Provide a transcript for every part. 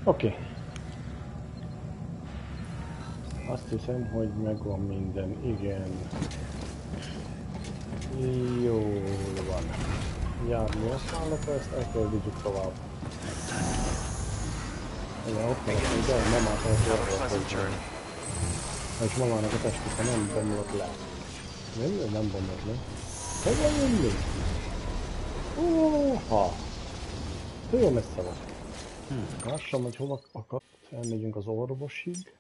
Oké. Azt hiszem, hogy megvan minden. Igen. Jól van. Járni használata, ezt elkezdjük tovább. Igen, ott van, hogy de mamát elkezdjük. És mamának a testük, ha nem bomlott le. Nem bomlott le. Hova jönni? Óha! Te jó messze van. Lássam, hogy hova akart. Elmegyünk az orvosig.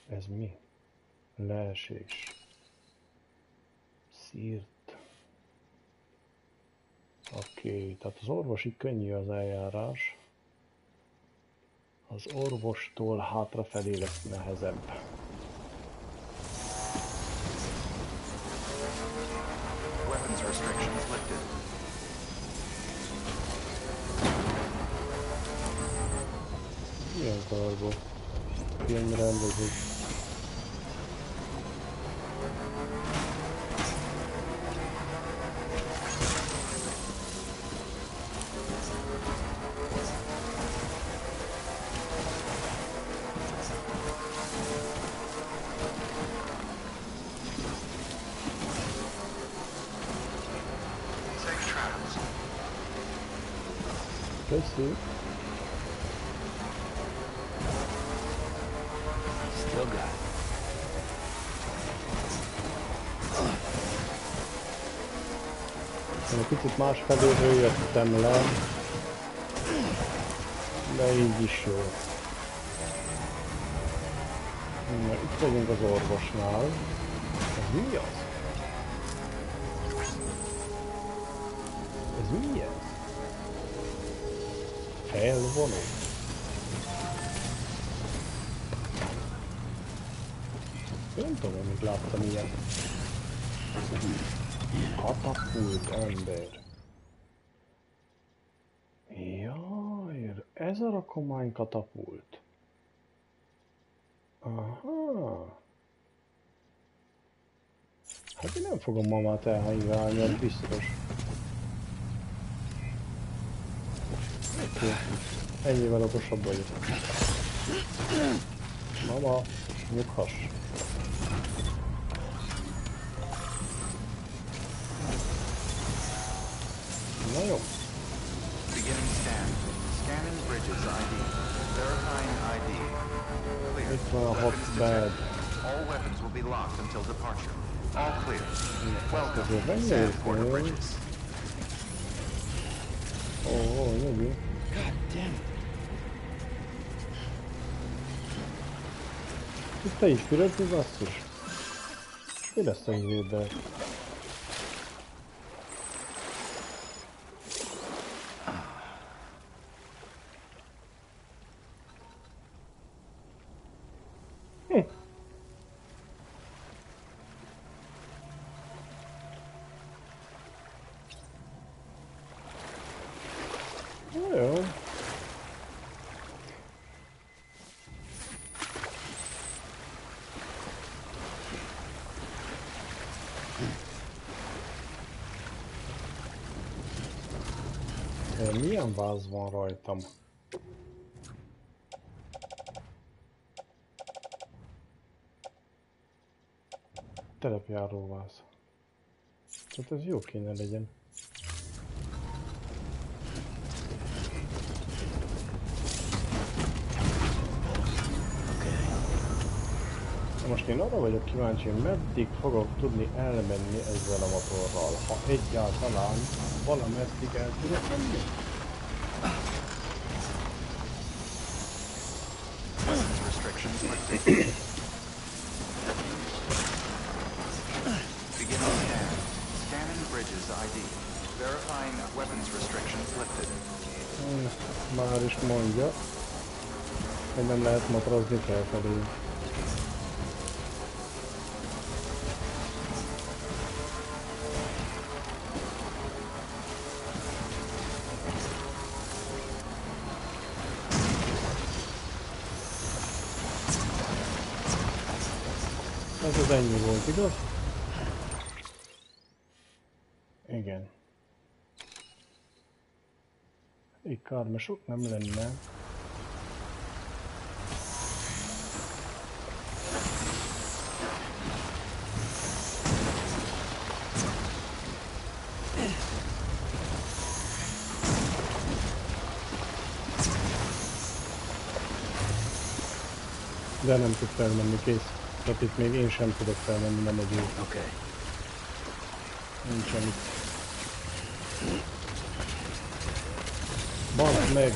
Ez mi? Leesés. Szírt. Oké, tehát az orvosig könnyű az eljárás. Az orvostól hátrafelé lesz nehezebb. Weapons restrictions lifted. Milyen kargó? Filmrendezés. Köszi. Still got it. Én egy picit más felülről jöttem le, de így is jó. Na, itt vagyunk az orvosnál. Ez mi az? Ez mi ez? Felvonó. Én nem tudom, hogy láttam ilyet. Katapult ember. Jaj, ez a rakomány katapult. Aha. Hát én nem fogom mamát elhányválni, az biztos. Oké. Ennyivel okosabb vagyok. Mama, nyughass. Na jó. Beginning scan. Scanning bridges ID. Verifying ID. Clear. Itt van a hot Weapons bed. detected. All weapons will be locked until departure. All clear. Welcome. Azért Sand megnézzük. Border Bridges. Ó, nyugi. God damn it. Itt te is fürödni, basszus. Mi lesz a izéddel? Jó. Milyen váz van rajtam? Terepjáró váz. Hát ez jó kéne legyen. Most én arra vagyok kíváncsi, hogy meddig fogok tudni elmenni ezzel a motorral, ha egyáltalán valameddig el tudok menni. Restrictions lifted. Beginning scan. Scanning bridges ID. Verifying weapons restrictions lifted. Már is mondja, hogy nem lehet motorozni felfelé. Ez az ennyi volt, igaz? Igen. Kár, mert sok nem lenne. De nem tud felmenni, kész. Tehát itt még én sem tudok felmenni, nem egy ő. Okay. Nincsen itt. Baszd meg!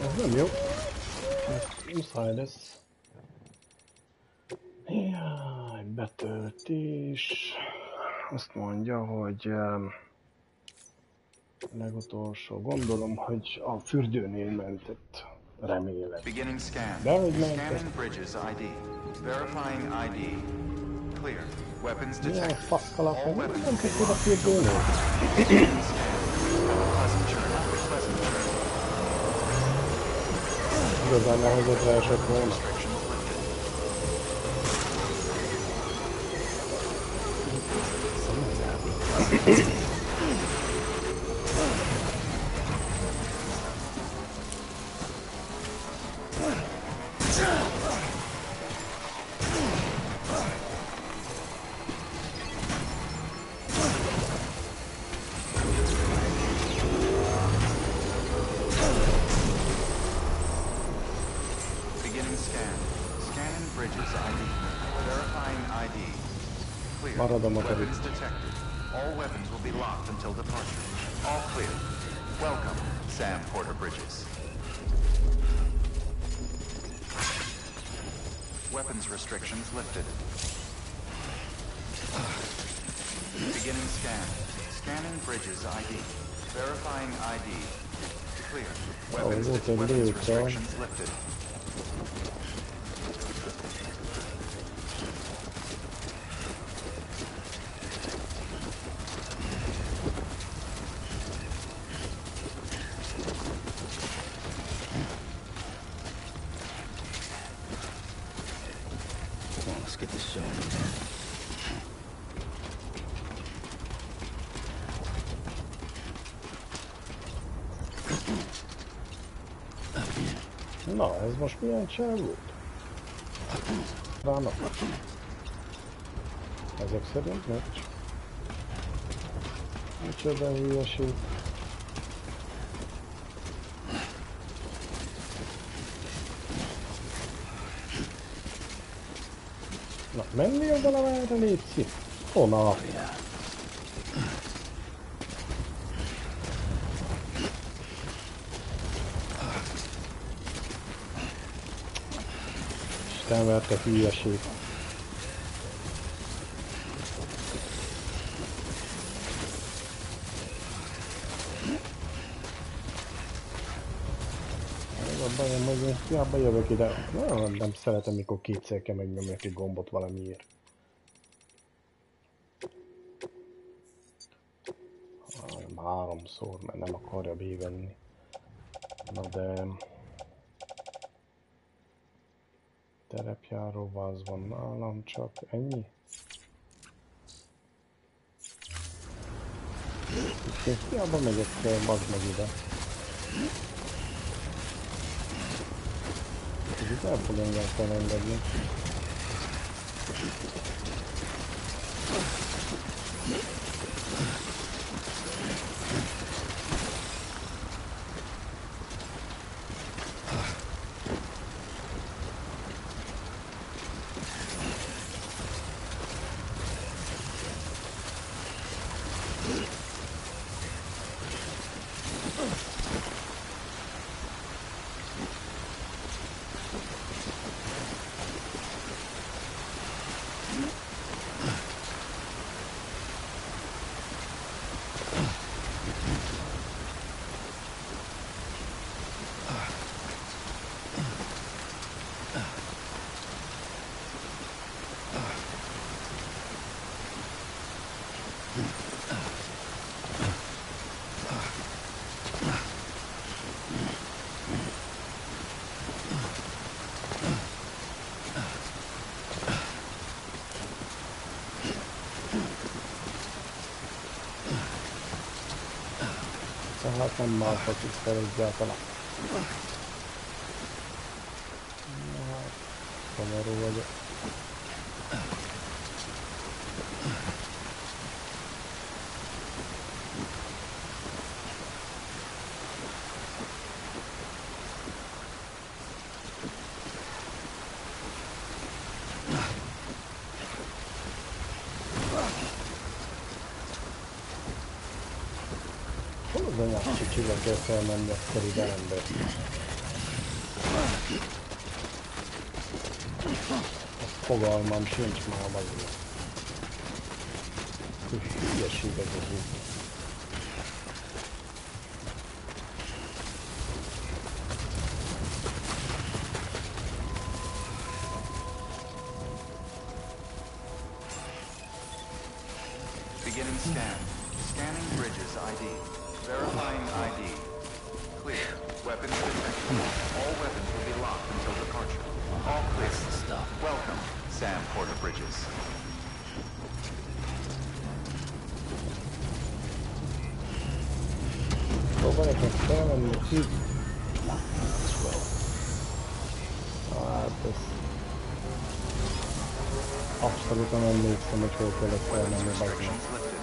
Ez nem jó. Ez muszáj lesz. Jaj, betöltés. Azt mondja, hogy legutolsó. Gondolom, hogy a fürdőnél mentett. Remélem. Beginning scan. De hogy mentett. Scanning bridges ID. Verifying ID. Clear. Weapons Milyen detected. faszkalap, All nem weapons mentett will oda be fürdőnél. Beginning scan. Pleasant journey. Pleasant journey. Igazán nehezetre esett volna. Restrictions lifted. Beginning scan. Scanning bridges ID. Verifying ID. Clear. Maradom a Weapons detected. All weapons will be locked until departure. All clear. Welcome, Sam Porter Bridges. Weapons restrictions lifted. Beginning scan. Scanning bridges ID. Verifying ID. Clear. Weapons restrictions lifted. Come on, let's get this show. Na, ez most milyen csáv volt? Rának. Ezek szerint meccs. Micsoda hülyeség. Na, menni a valamára, létszik? Honnan? Isten verte hülyeség. Az a bajom, hogy én hiába jövök ide. Nem szeretem, mikor kétszer kell megnyomni egy gombot valamiért. Nem háromszor, mert nem akarja bévenni. Na de... Terepjáró váz van nálam, csak ennyi? Én hiába megyek, bazd meg ide. Ez itt el fog engem felengedni. Tehát nem mások itt fel egyáltalán. Szomorú vagyok. Hol az anyás csicsivel kell felmenni akkor ide ember? Fogalmam sincs már megint. Hülyeség ez az út. Beginning scan. Scanning bridges ID. Verifying ID. Clear. Weapons detected. All weapons will be locked until departure. All clear. Stop. Welcome, Sam Porter Bridges. Próbálják meg felmenni itt. Hát ez... Abszolút nem emlékszem, hogy hol kellett felmenni bazd meg. Restrictions lifted.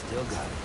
Still got it.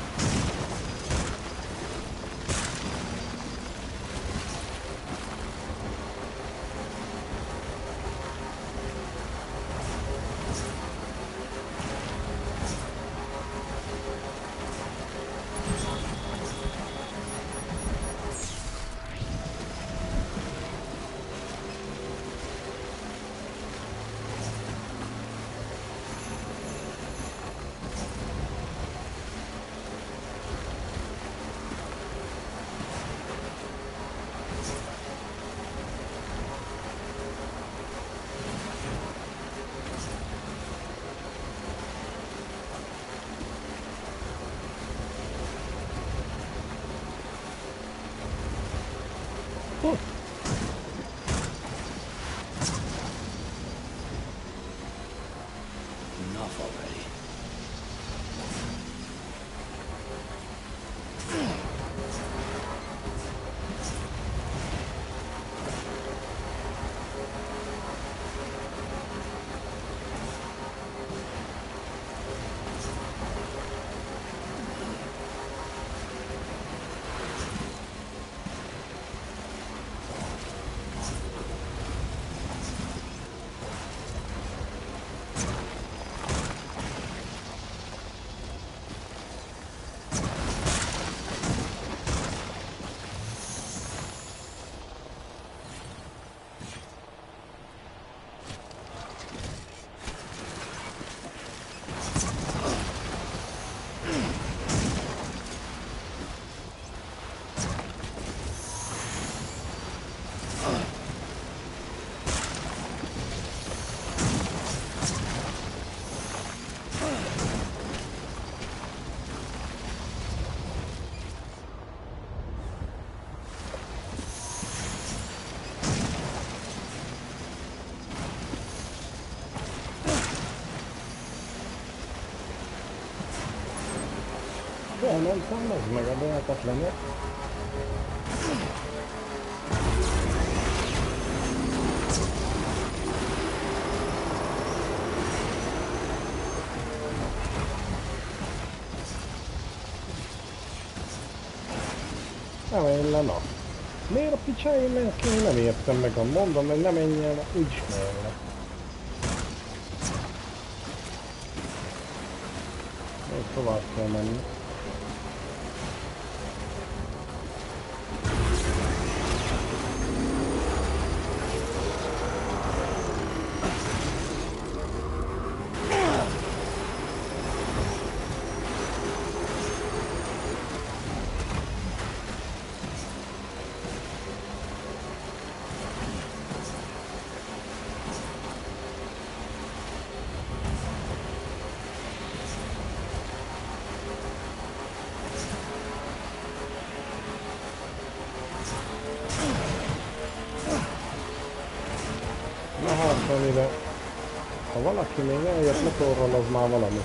Enough already. Elmentem, az meg a lehetetlenül. Nem én le, na. Miért a picsáim mennek ki? Nem értem meg, mondom, hogy nem menjen, úgyis megyek. Még tovább kell menni. ide. Ha valaki még eljött motorral, az már valami.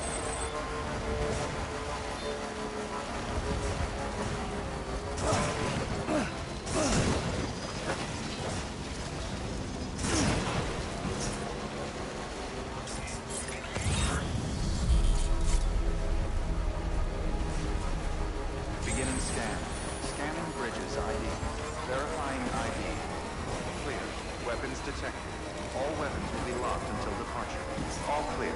Beginning scan. Scanning bridges ID. Verifying ID. Clear. Weapons detected. All weapons will be locked until departure. All clear.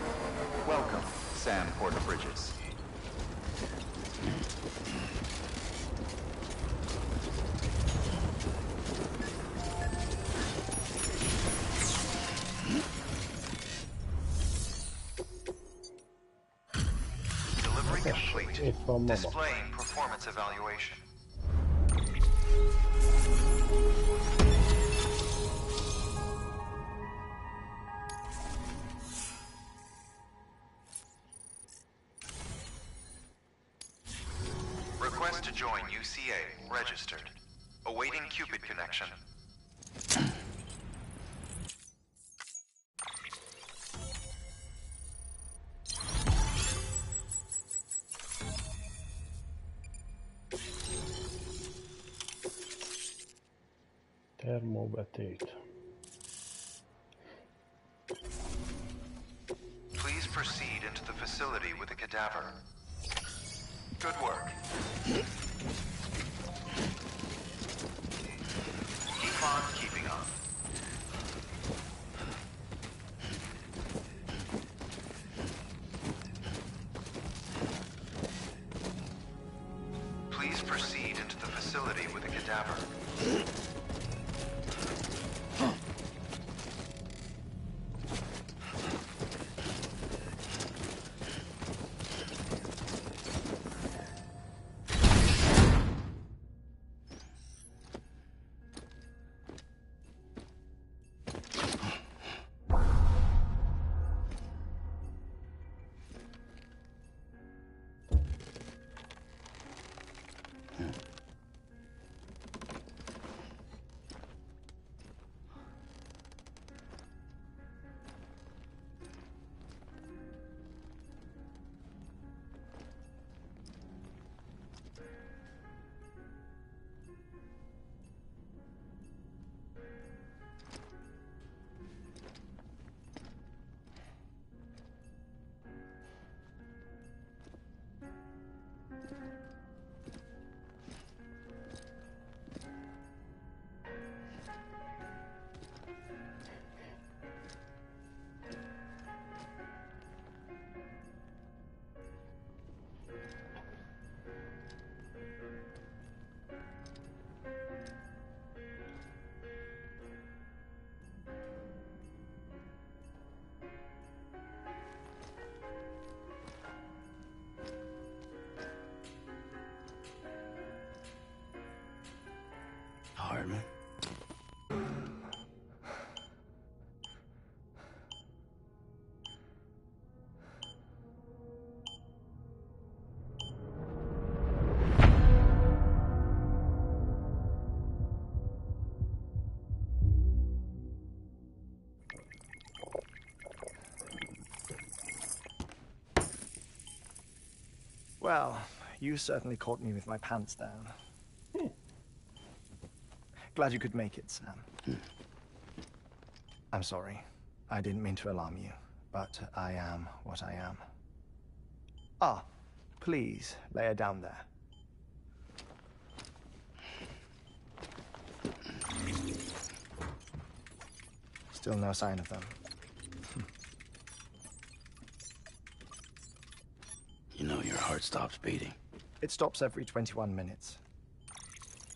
Welcome, Sam Porter Bridges. Delivery complete. Itt van mama. Displaying performance evaluation. Request to join UCA. Registered. Awaiting Cupid connection. Termobetét. Please proceed into the facility with a cadaver. Good work. Keep on keeping up. Please proceed into the facility with a cadaver. Hardman. Well, you certainly caught me with my pants down. Glad you could make it, Sam. I'm sorry. I didn't mean to alarm you, but I am what I am. Ah, please, lay her down there. Still no sign of them. You know your heart stops beating. It stops every 21 minutes.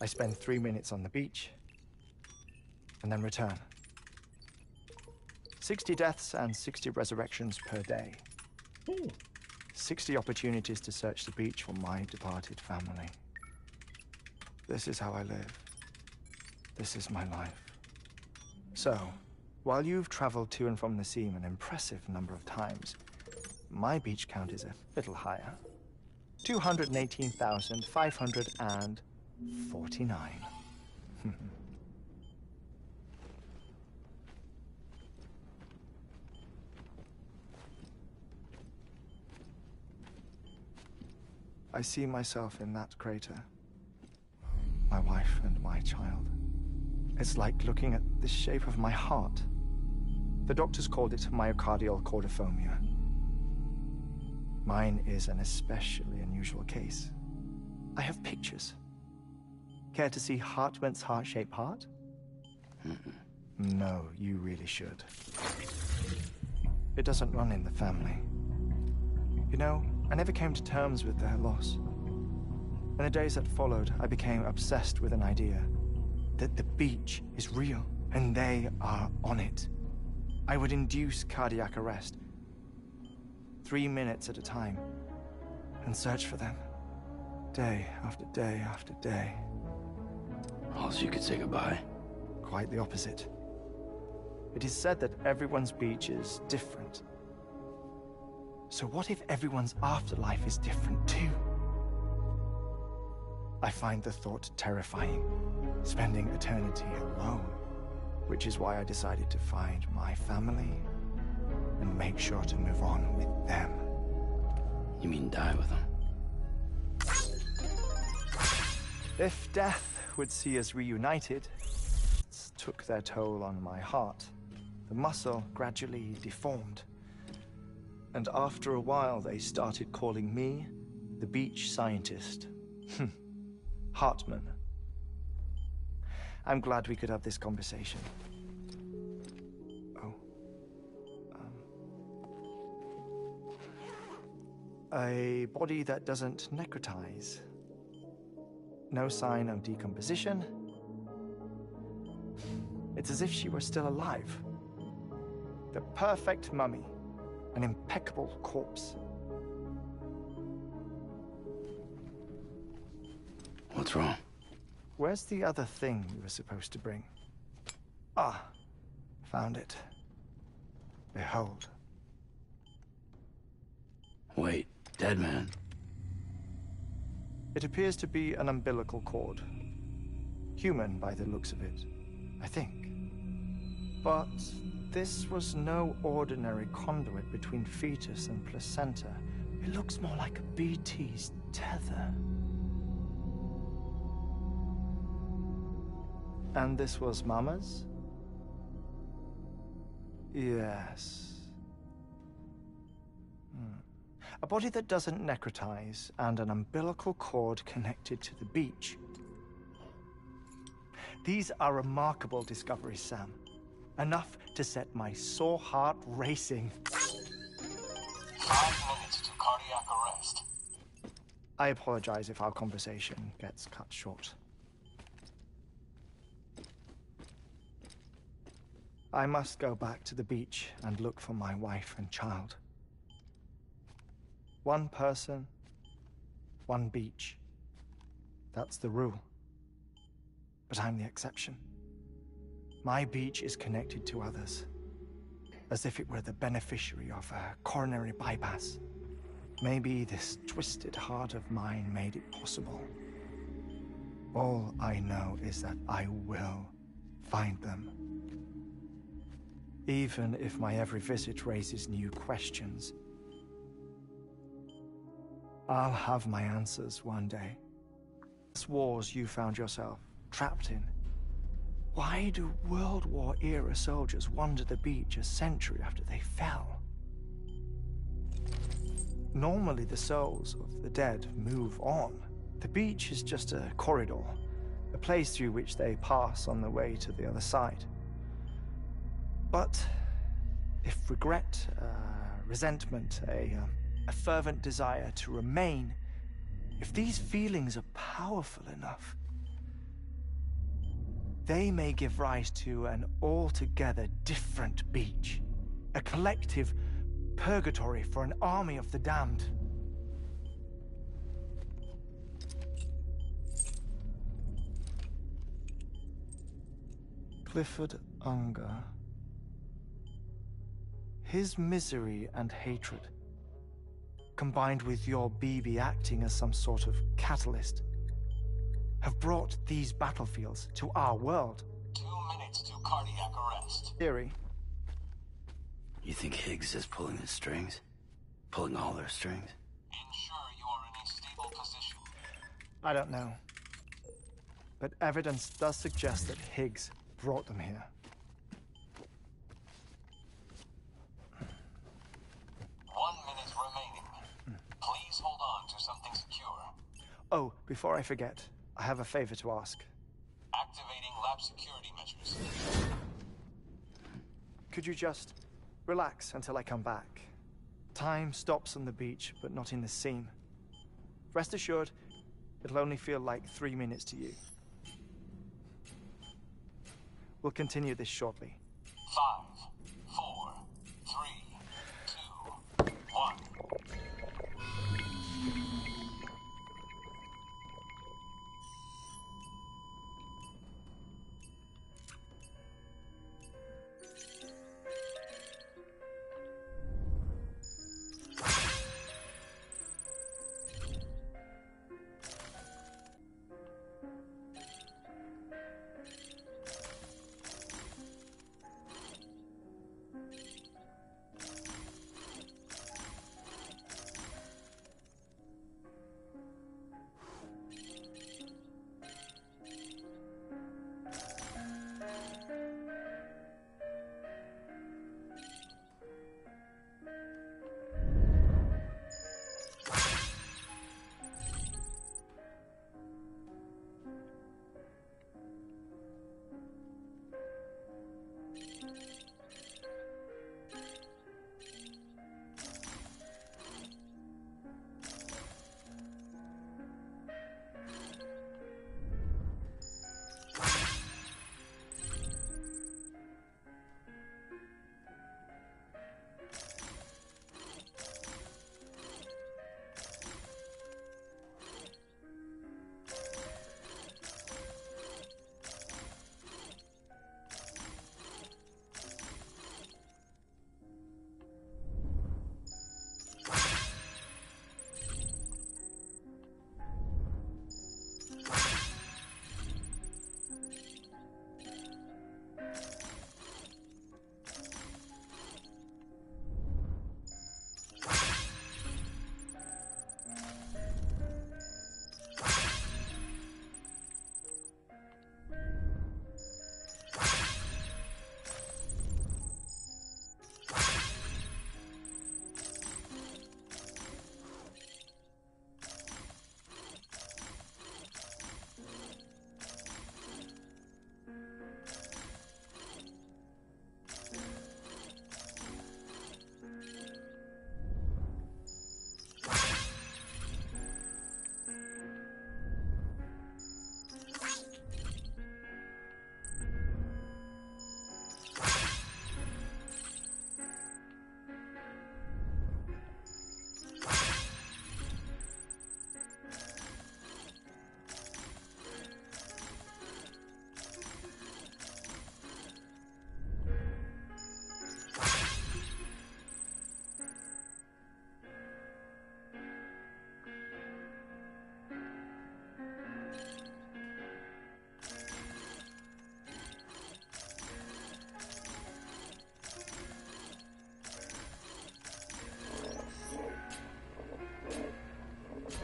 I spend 3 minutes on the beach, and then return. 60 deaths and 60 resurrections per day. 60 opportunities to search the beach for my departed family. This is how I live. This is my life. So, while you've traveled to and from the sea an impressive number of times, my beach count is a little higher. 218,549. I see myself in that crater. My wife and my child. It's like looking at the shape of my heart. The doctors called it myocardial chordophobia. Mine is an especially unusual case. I have pictures. Care to see Hartman's heart-shaped heart? No, you really should. It doesn't run in the family. You know, I never came to terms with their loss. In the days that followed, I became obsessed with an idea that the beach is real and they are on it. I would induce cardiac arrest, 3 minutes at a time, and search for them, day after day after day. Also, you could say goodbye. Quite the opposite. It is said that everyone's beach is different. So what if everyone's afterlife is different too? I find the thought terrifying, spending eternity alone, which is why I decided to find my family and make sure to move on with them. You mean die with them? If death would see us reunited, it took their toll on my heart. The muscle gradually deformed. And after a while, they started calling me the beach scientist. Hartman. I'm glad we could have this conversation. Oh. A body that doesn't necrotize. No sign of decomposition. It's as if she were still alive. The perfect mummy. An impeccable corpse. What's wrong? Where's the other thing we were supposed to bring? Ah, found it. Behold. Wait, dead man. It appears to be an umbilical cord. Human by the looks of it, I think. But this was no ordinary conduit between fetus and placenta. It looks more like a BT's tether. And this was Mama's? Yes. A body that doesn't necrotize and an umbilical cord connected to the beach. These are remarkable discoveries, Sam. Enough to set my sore heart racing. 5 minutes to cardiac arrest. I apologize if our conversation gets cut short. I must go back to the beach and look for my wife and child. One person, one beach. That's the rule. But I'm the exception. My beach is connected to others, as if it were the beneficiary of a coronary bypass. Maybe this twisted heart of mine made it possible. All I know is that I will find them. Even if my every visit raises new questions, I'll have my answers one day. This wars you found yourself trapped in. Why do World War-era soldiers wander the beach a century after they fell? Normally the souls of the dead move on. The beach is just a corridor, a place through which they pass on the way to the other side. But if regret, resentment, a fervent desire to remain, if these feelings are powerful enough, they may give rise to an altogether different beach, a collective purgatory for an army of the damned. Clifford Unger. His misery and hatred, combined with your BB acting as some sort of catalyst, have brought these battlefields to our world. 2 minutes to cardiac arrest. Theory. You think Higgs is pulling the strings? Pulling all their strings? Ensure you are in a stable position. I don't know. But evidence does suggest that Higgs brought them here. 1 minute remaining. Please hold on to something secure. Oh, before I forget, I have a favor to ask. Activating lab security measures. Could you just relax until I come back? Time stops on the beach, but not in the scene. Rest assured, it'll only feel like 3 minutes to you. We'll continue this shortly. 5, 4, 3, 2, 1.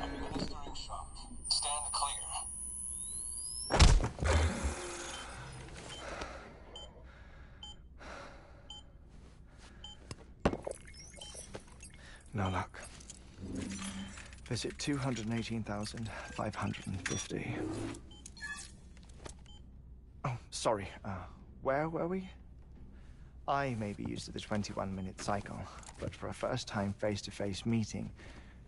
Administering shock. Stand clear. No luck. Visit 218,550. Oh, sorry. Where were we? I may be used to the 21-minute cycle, but for a first-time face-to-face meeting,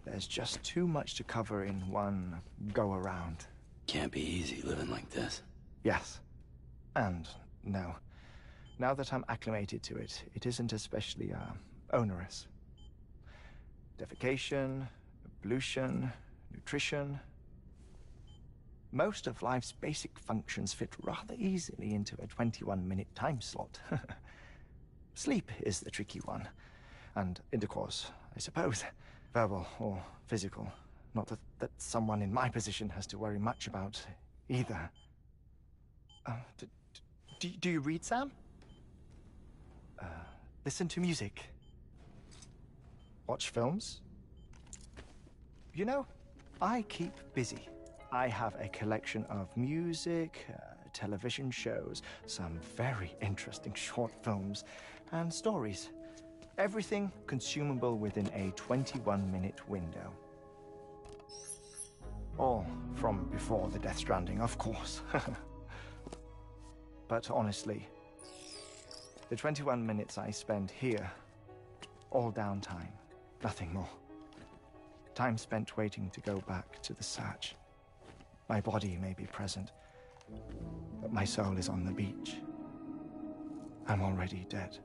there's just too much to cover in one go-around. Can't be easy living like this. Yes. And no. Now that I'm acclimated to it, it isn't especially, onerous. Defecation, ablution, nutrition. Most of life's basic functions fit rather easily into a 21-minute time slot. Sleep is the tricky one. And intercourse, I suppose. Verbal or physical. Not that someone in my position has to worry much about either. Do you read, Sam? Listen to music. Watch films? You know, I keep busy. I have a collection of music, television shows, some very interesting short films, and stories. Everything consumable within a 21-minute window. All from before the Death Stranding, of course. But honestly, the 21 minutes I spend here, all downtime, nothing more. Time spent waiting to go back to the search. My body may be present, but my soul is on the beach. I'm already dead.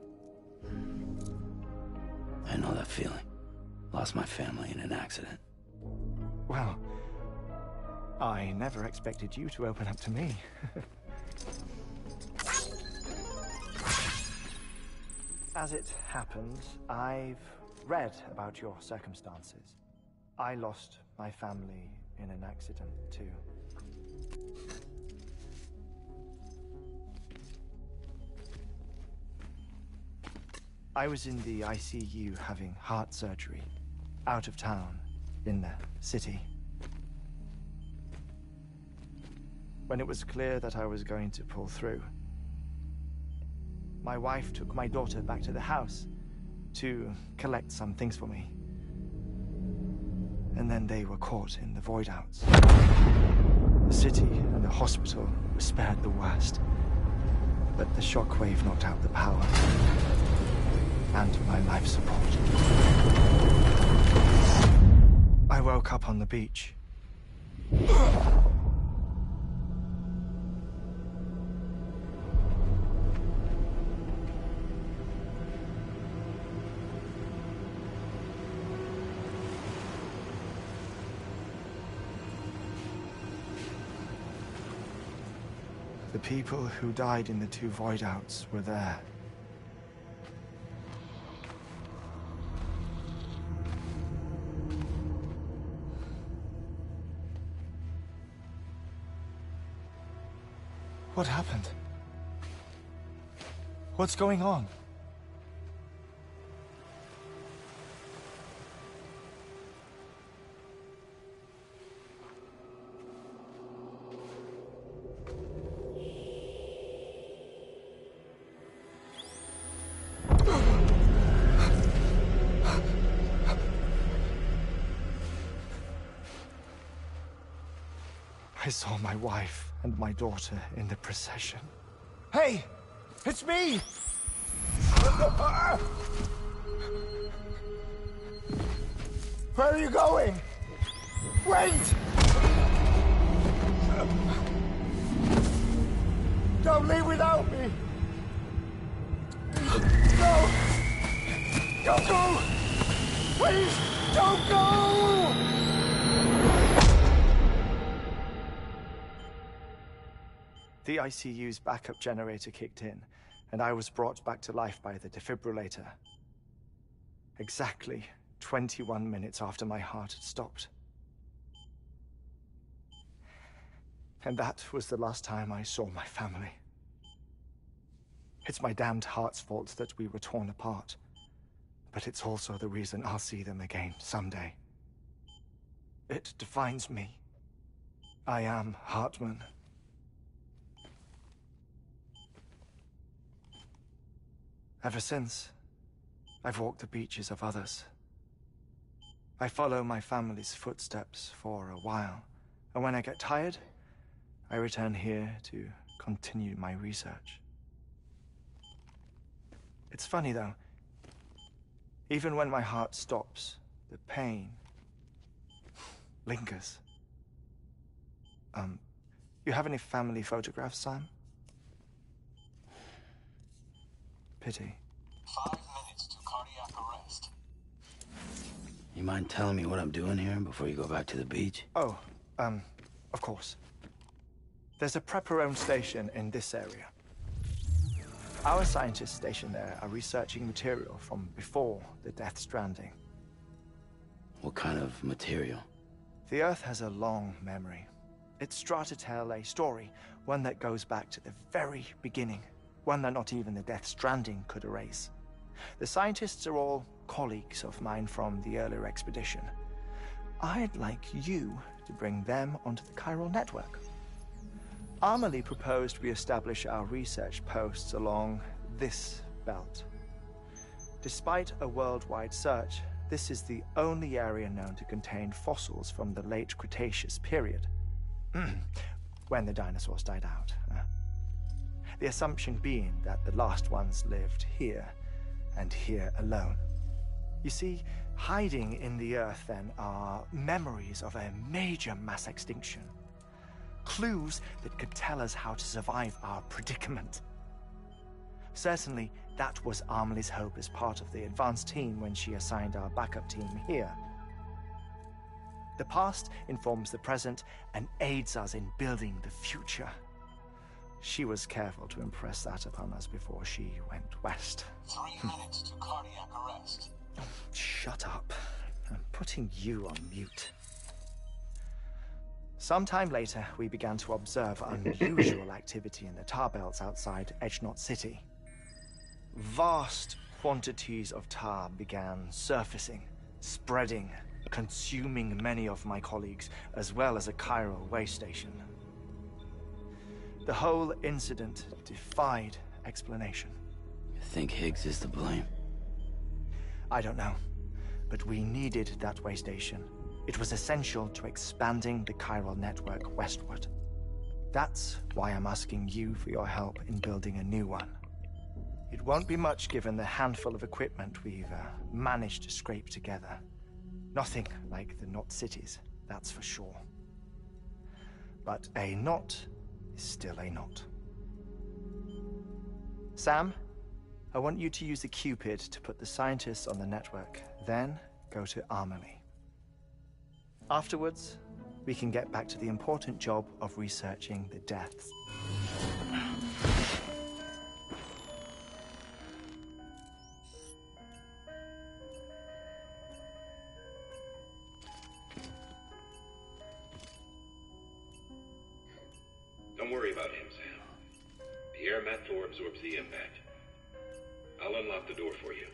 I know that feeling. Lost my family in an accident. Well, I never expected you to open up to me. As it happens, I've read about your circumstances. I lost my family in an accident, too. I was in the ICU having heart surgery, out of town, in the city. When it was clear that I was going to pull through, my wife took my daughter back to the house to collect some things for me. And then they were caught in the void outs. The city and the hospital were spared the worst, but the shockwave knocked out the power and my life support. I woke up on the beach. The people who died in the 2 void outs were there. What happened? What's going on? I saw my wife and my daughter in the procession. Hey! It's me! Where are you going? Wait! Don't leave without me! No! Don't go! Please, don't go! The ICU's backup generator kicked in, and I was brought back to life by the defibrillator. Exactly 21 minutes after my heart had stopped. And that was the last time I saw my family. It's my damned heart's fault that we were torn apart, but it's also the reason I'll see them again someday. It defines me. I am Hartman. Ever since, I've walked the beaches of others. I follow my family's footsteps for a while, and when I get tired, I return here to continue my research. It's funny, though. Even when my heart stops, the pain lingers. You have any family photographs, Sam? Pity. 5 minutes to cardiac arrest. You mind telling me what I'm doing here before you go back to the beach? Oh, of course. There's a Prepper-owned station in this area. Our scientists stationed there are researching material from before the Death Stranding. What kind of material? The Earth has a long memory. It's trying to tell a story, one that goes back to the very beginning, one that not even the Death Stranding could erase. The scientists are all colleagues of mine from the earlier expedition. I'd like you to bring them onto the chiral network. Amelie proposed we establish our research posts along this belt. Despite a worldwide search, this is the only area known to contain fossils from the late Cretaceous period, when the dinosaurs died out. The assumption being that the last ones lived here, and here alone. You see, hiding in the earth then are memories of a major mass extinction. Clues that could tell us how to survive our predicament. Certainly, that was Amelie's hope as part of the advanced team when she assigned our backup team here. The past informs the present and aids us in building the future. She was careful to impress that upon us before she went west. 3 minutes to cardiac arrest. Shut up. I'm putting you on mute. Sometime later, we began to observe unusual activity in the tar belts outside Edgenot City. Vast quantities of tar began surfacing, spreading, consuming many of my colleagues, as well as a chiral way station. The whole incident defied explanation. You think Higgs is to blame? I don't know, but we needed that way station. It was essential to expanding the chiral network westward. That's why I'm asking you for your help in building a new one. It won't be much given the handful of equipment we've managed to scrape together. Nothing like the knot cities, that's for sure. But a knot is still a knot. Sam, I want you to use the Cupid to put the scientists on the network, then go to Amelie. Afterwards, we can get back to the important job of researching the deaths. Don't worry about him, Sam. The air mat floor absorbs the impact. I'll unlock the door for you.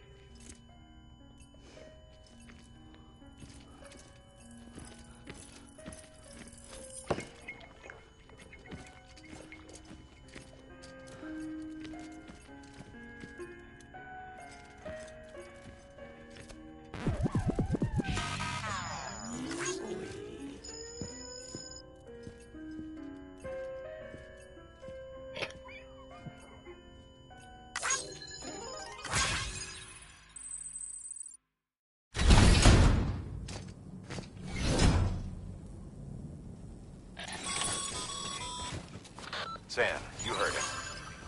Sam, you heard him.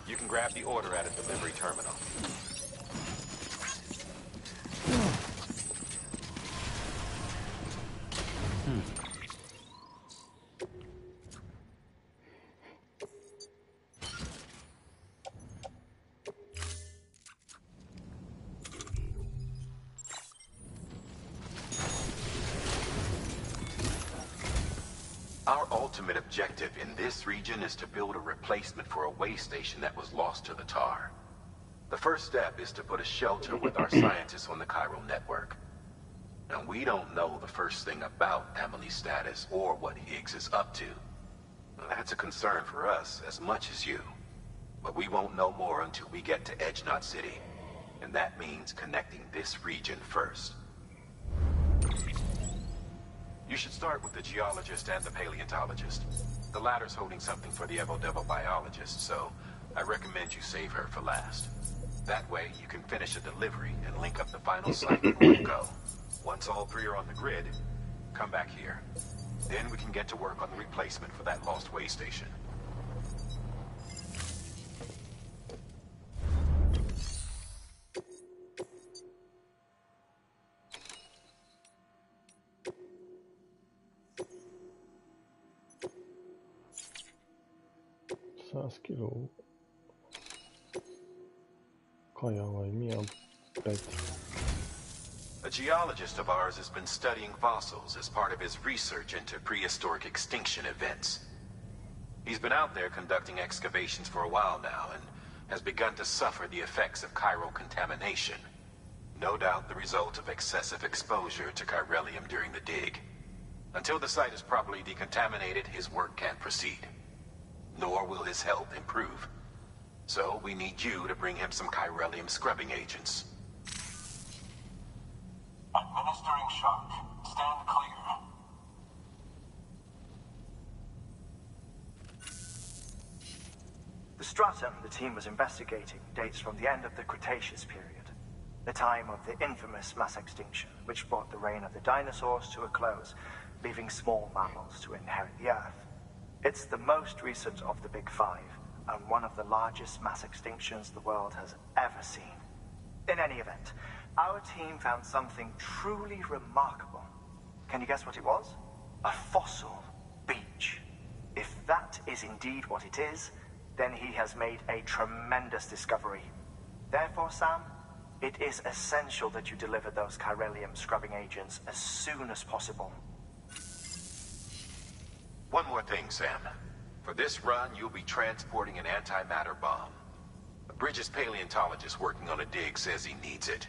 You can grab the order at a delivery terminal. Our ultimate objective in this region is to build a replacement for a way station that was lost to the tar. The first step is to put a shelter with our scientists on the chiral network. Now, we don't know the first thing about Amelie's status or what Higgs is up to. That's a concern for us as much as you. But we won't know more until we get to Edgenot City. And that means connecting this region first. You should start with the geologist and the paleontologist. The latter's holding something for the Evo-Devo biologist, so I recommend you save her for last. That way, you can finish a delivery and link up the final site before you go. Once all three are on the grid, come back here. Then we can get to work on the replacement for that lost way station. kiló kaja, vagy mi a A geologist of ours has been studying fossils as part of his research into prehistoric extinction events. He's been out there conducting excavations for a while now and has begun to suffer the effects of chiral contamination. No doubt the result of excessive exposure to chiralium during the dig. Until the site is properly decontaminated, his work can't proceed. Nor will his health improve. So we need you to bring him some chiralium scrubbing agents. Administering shock. Stand clear. The stratum the team was investigating dates from the end of the Cretaceous period, the time of the infamous mass extinction, which brought the reign of the dinosaurs to a close, leaving small mammals to inherit the Earth. It's the most recent of the Big Five, and one of the largest mass extinctions the world has ever seen. In any event, our team found something truly remarkable. Can you guess what it was? A fossil beach. If that is indeed what it is, then he has made a tremendous discovery. Therefore, Sam, it is essential that you deliver those chiralium scrubbing agents as soon as possible. One more thing, Sam. For this run, you'll be transporting an antimatter bomb. A Bridges paleontologist working on a dig says he needs it.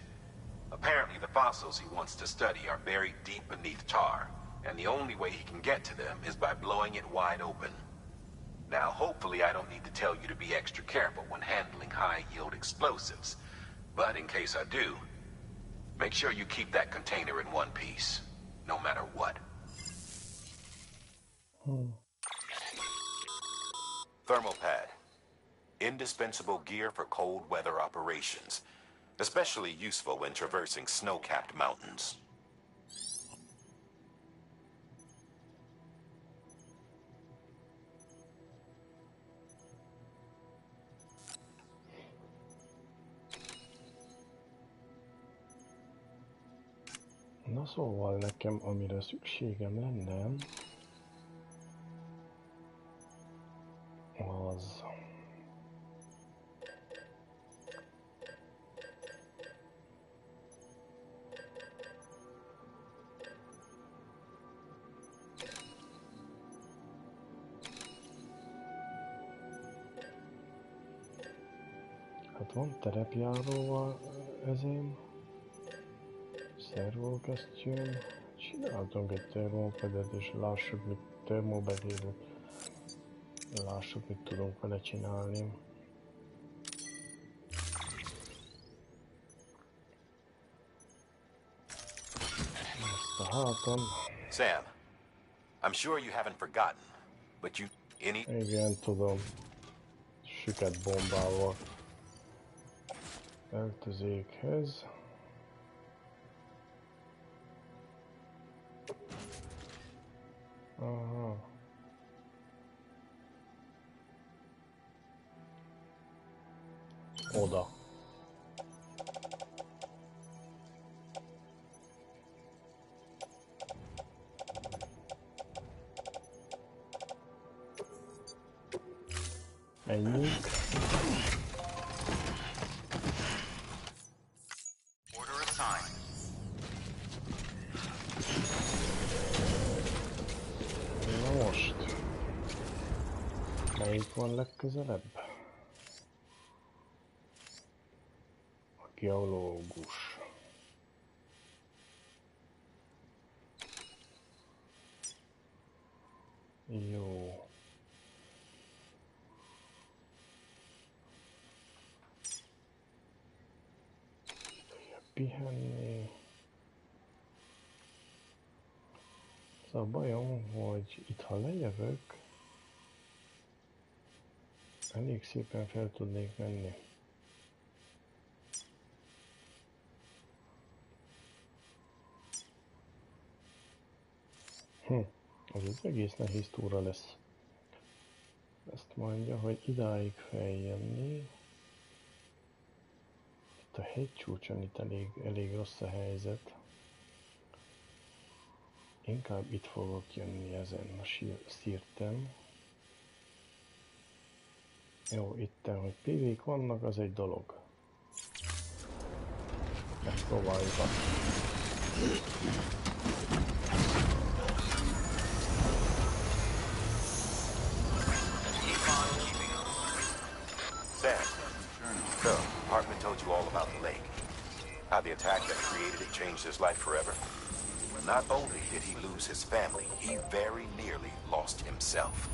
Apparently, the fossils he wants to study are buried deep beneath tar, and the only way he can get to them is by blowing it wide open. Now, hopefully I don't need to tell you to be extra careful when handling high-yield explosives. But in case I do, make sure you keep that container in one piece, no matter what. Thermal pad. Indispensable gear for cold weather operations. Especially useful when traversing snow-capped mountains. Na szóval nekem, amire szükségem lenne, az... Hát van terepjáróval ezém, szervókesztyűm, csináltunk egy termopedet, és lássuk, mit termobedélet, lássuk, mit tudunk vele csinálni. Ezt a hátam. Sam, I'm sure you haven't forgotten, but you Igen, tudom. Süket bombával. Öltözékhez. Aha. Oda. Ennyi. Order assigned. Na most. Melyik van legközelebb? A geológus. Jó. Pihenni. Az a bajom, hogy itt ha lejövök, elég szépen fel tudnék menni. Az az egész nehéz túra lesz. Ezt mondja, hogy idáig feljönni. Itt a hegycsúcson itt elég rossz a helyzet. Inkább itt fogok jönni ezen a szírten. Jó, itten, hogy PV-k vannak, az egy dolog. Megpróbáljuk azt. Sam, the Hartman told you all about the lake. How the attack that created it changed his life forever. Not only did he lose his family, he very nearly lost himself.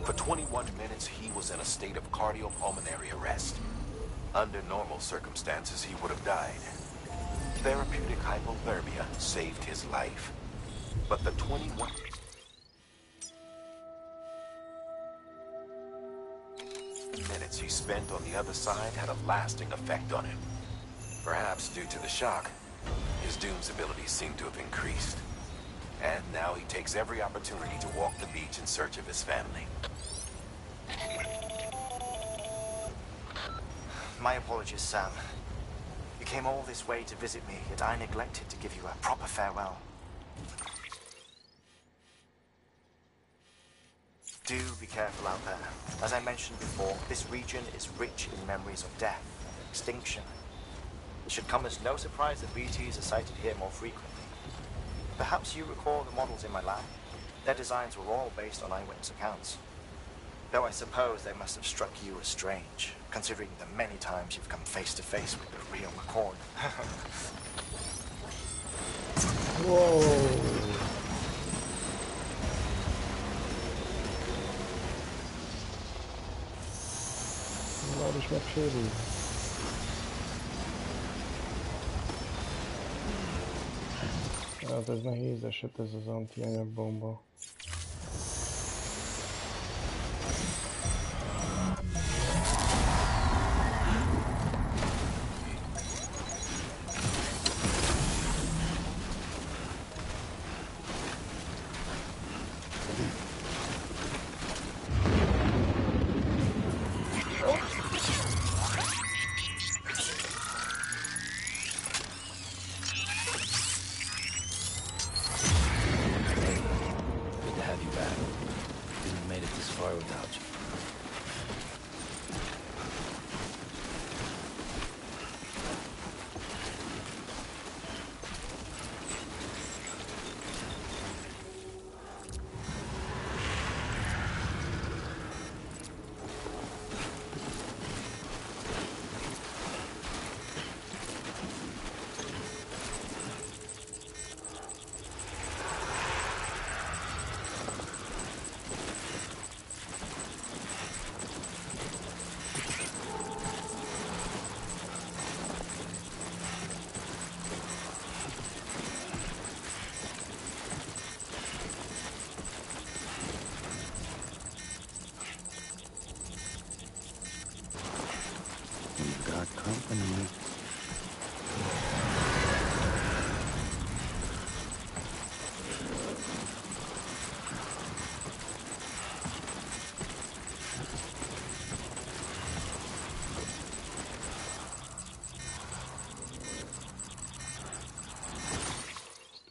For 21 minutes, he was in a state of cardiopulmonary arrest. Under normal circumstances, he would have died. Therapeutic hypothermia saved his life. But the 21 minutes he spent on the other side had a lasting effect on him. Perhaps due to the shock, his Doom's abilities seem to have increased. And now he takes every opportunity to walk the beach in search of his family. My apologies, Sam. You came all this way to visit me, yet I neglected to give you a proper farewell. Do be careful out there. As I mentioned before, this region is rich in memories of death and extinction. It should come as no surprise that BTs are sighted here more frequently. Perhaps you recall the models in my lab? Their designs were all based on eyewitness accounts. Though I suppose they must have struck you as strange, considering the many times you've come face to face with the real McCord. Whoa! Ладно, вообще. Hát ez nehéz eset, ez az antianyag bomba.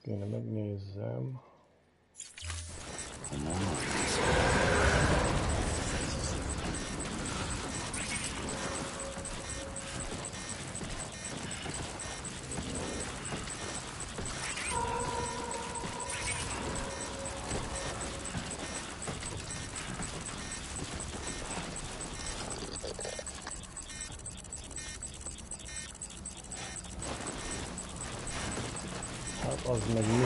Kéne megnézzem. Hát az meg mi?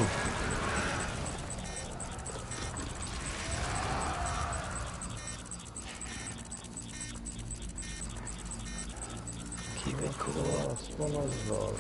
Akkor az van azzal.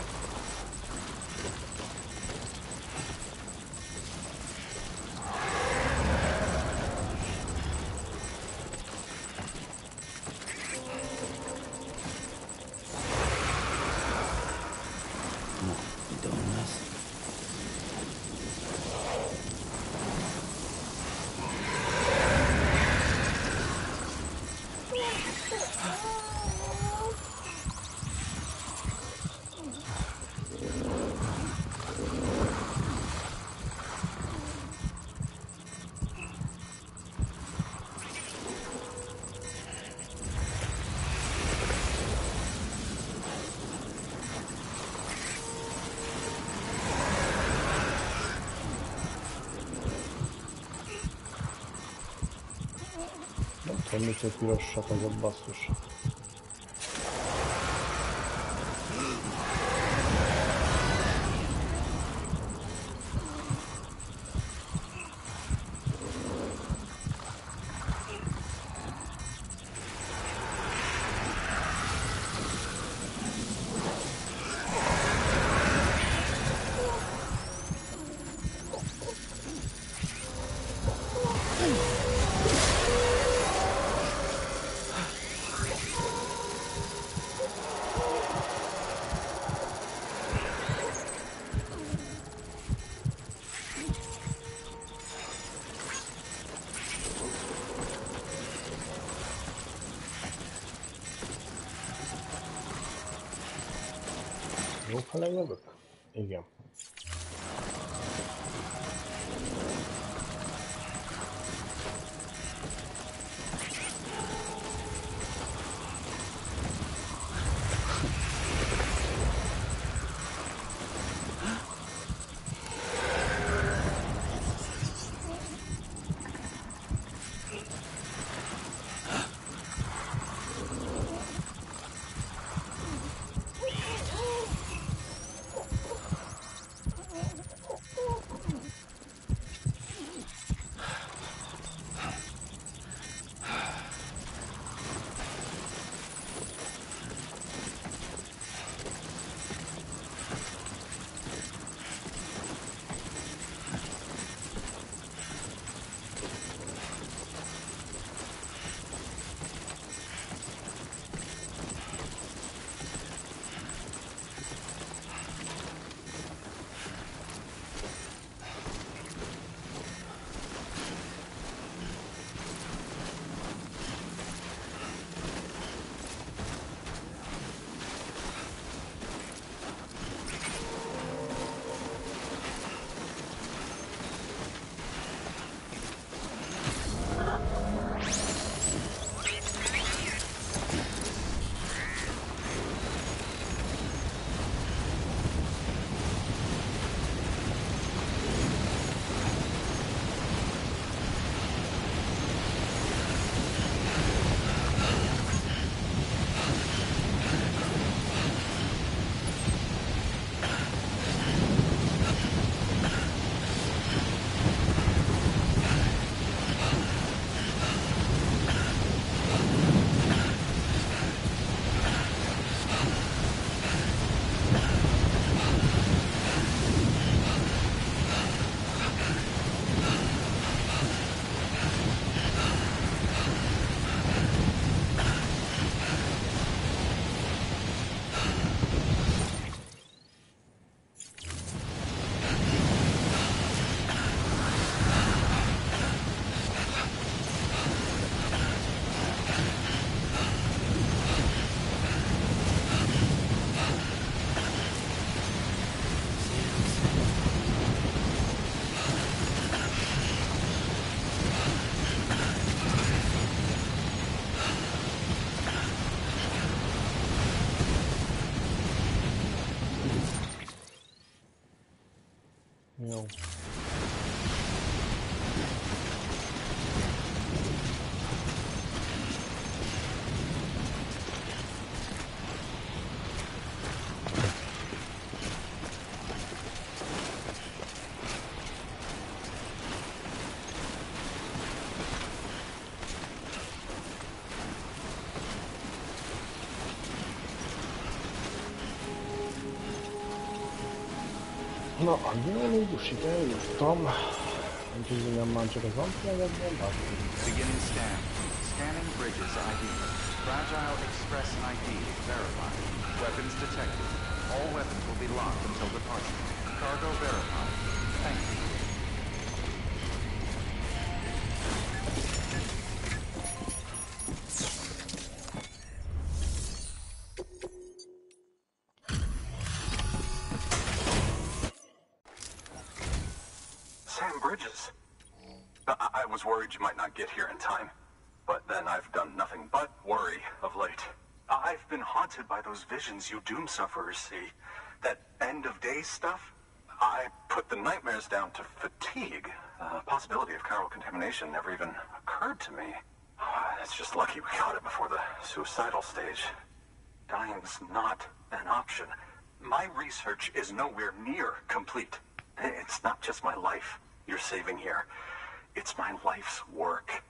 Nem mit, hogy pirosak azok, basszus. Jó, ha lejövök? Igen. Jó. Na, archeológusig eljuttam. Úgyhogy igen, már csak az amplegekben, Beginning scan. Scanning bridges ID. Fragile Express ID verified. Weapons detected. All weapons will be locked until departure. Cargo verified. Thank you. Sam Bridges. I was worried you might not get here in time. But then I've done nothing but worry of late. I've been haunted by those visions you doom sufferers see. That end of days stuff. I put the nightmares down to fatigue. The possibility of chiral contamination never even occurred to me. It's just lucky we caught it before the suicidal stage. Dying's not an option. My research is nowhere near complete. It's not just my life you're saving here. It's my life's work.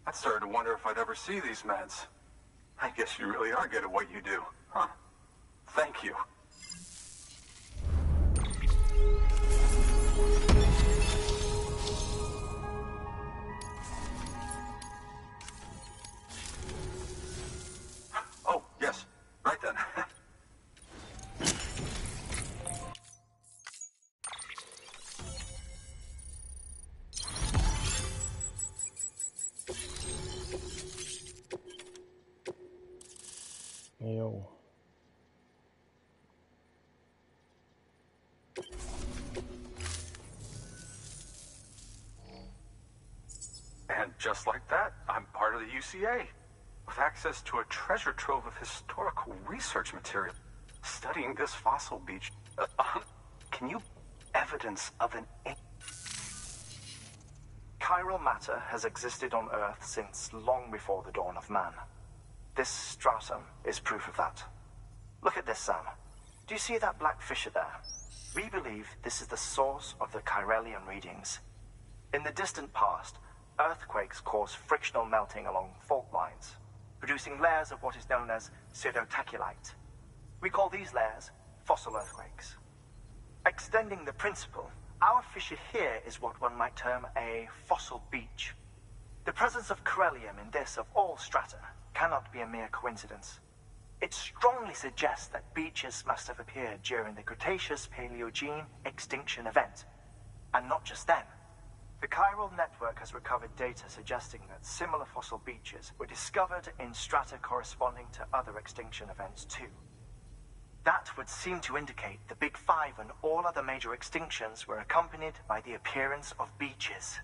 I started to wonder if I'd ever see these meds. I guess you really are good at what you do, huh? Thank you. Oh, yes. Right then. Jó. of the UCA, with access to a treasure trove of historical research material. Studying this fossil beach, can you evidence of an... Chiral matter has existed on Earth since long before the dawn of man. This stratum is proof of that. Look at this, Sam. Do you see that black fissure there? We believe this is the source of the Chiralian readings. In the distant past, earthquakes caused frictional melting along fault lines, producing layers of what is known as pseudotaculite. We call these layers fossil earthquakes. Extending the principle, our fissure here is what one might term a fossil beach. The presence of corellium in this of all strata cannot be a mere coincidence. It strongly suggests that beaches must have appeared during the Cretaceous-Paleogene extinction event. And not just then. The chiral network has recovered data suggesting that similar fossil beaches were discovered in strata corresponding to other extinction events too. That would seem to indicate the Big Five and all other major extinctions were accompanied by the appearance of beaches.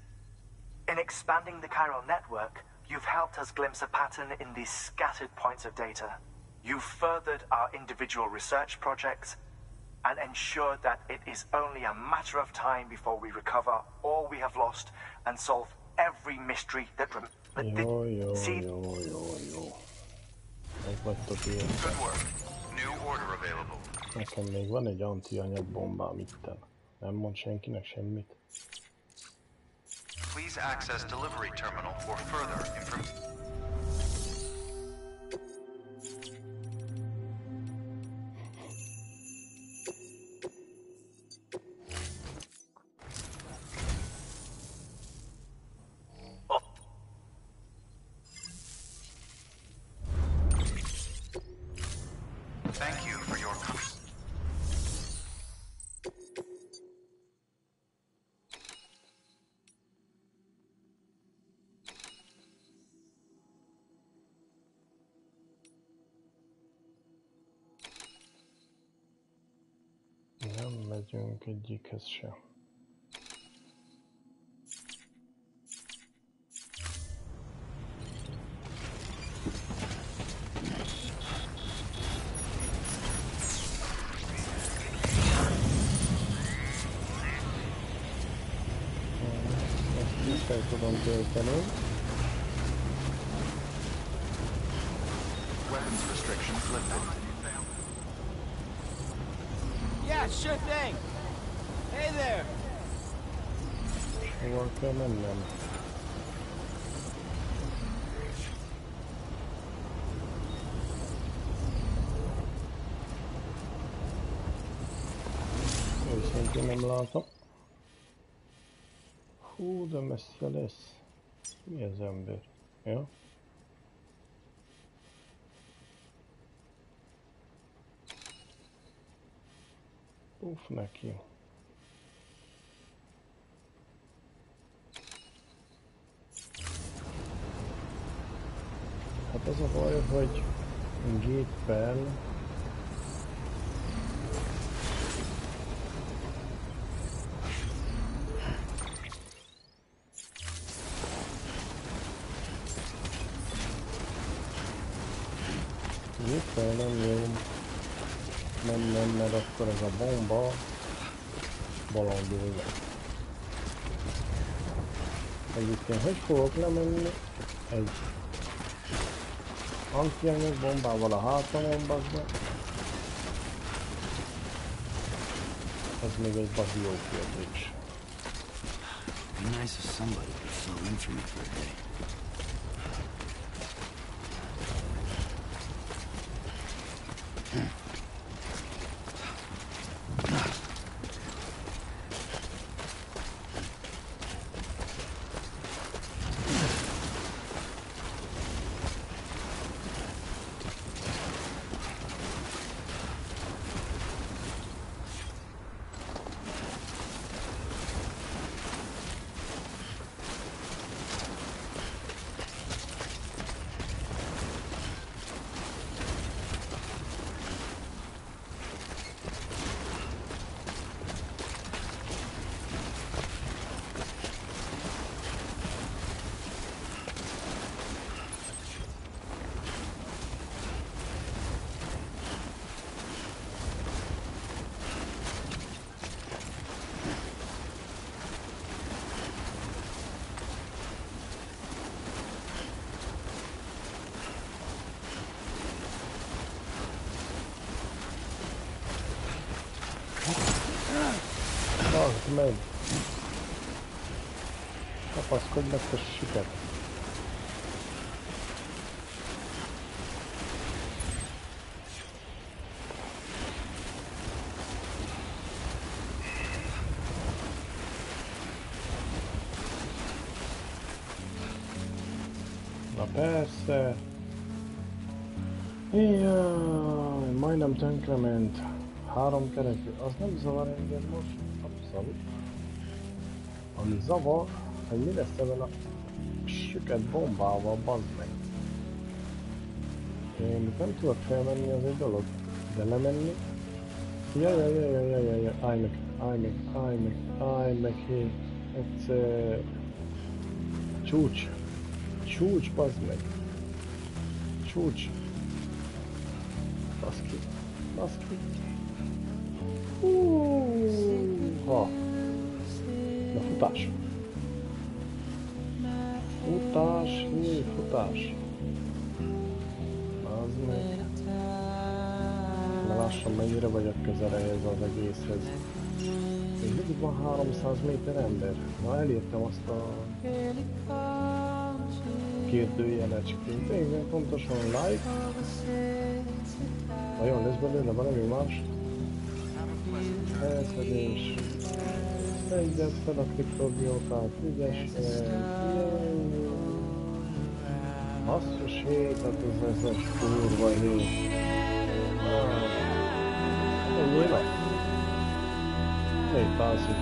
In expanding the chiral network, you've helped us glimpse a pattern in these scattered points of data. You've furthered our individual research projects and ensured that it is only a matter of time before we recover all we have lost and solve every mystery that Jó. Meg vagytok ilyen. Good work. New order available. Nekem még van egy antianyagbombám itten. Nem mond senkinek semmit. Please access delivery terminal for further information. Thank you for your Nem megyünk egyikhez sem. Ezt vissza tudom tölteni. weapons restrictions lifted. Yeah, sure thing. Hey there. Hova kell mennem? Őszintén nem látom. Hú, de messze lesz. Mi az ember? Ja? Uff, neki. Hát az a baj, hogy géppel nem jó. Nem, mert akkor ez a bomba balandul le. Egyébként hogy fogok lemenni egy antianyag bombával a hátamon, be? Ez még egy bazi jó kérdés. Be nice if somebody could fill in for me for a day. meg! Kapaszkodj meg, te süket! Na persze! Jaj, majdnem tönkrement. 3 kerekű. Az nem zavar engem most? Abszolút. Ami zavar, hogy mi lesz ebben a süket bombával, bazd meg. Én nem tudok felmenni, az egy dolog. De lemenni? Jaj, állj meg, hé. Ez... Csúcs, bazd meg. Csúcs. Baszki. Ha. Na futás. Futás. Az meg. Ne lássam, mennyire vagyok közel ehhez az egészhez. Még mindig van 300 méter ember. Na, elértem azt a kérdőjelecskét. Igen, pontosan like. Vajon lesz belőle valami más? Elszedés. Egyet fel a kriptobiókát, ügyesen. Basszus hét, hát ez a kurva hét. Ennyi van? Még tászik.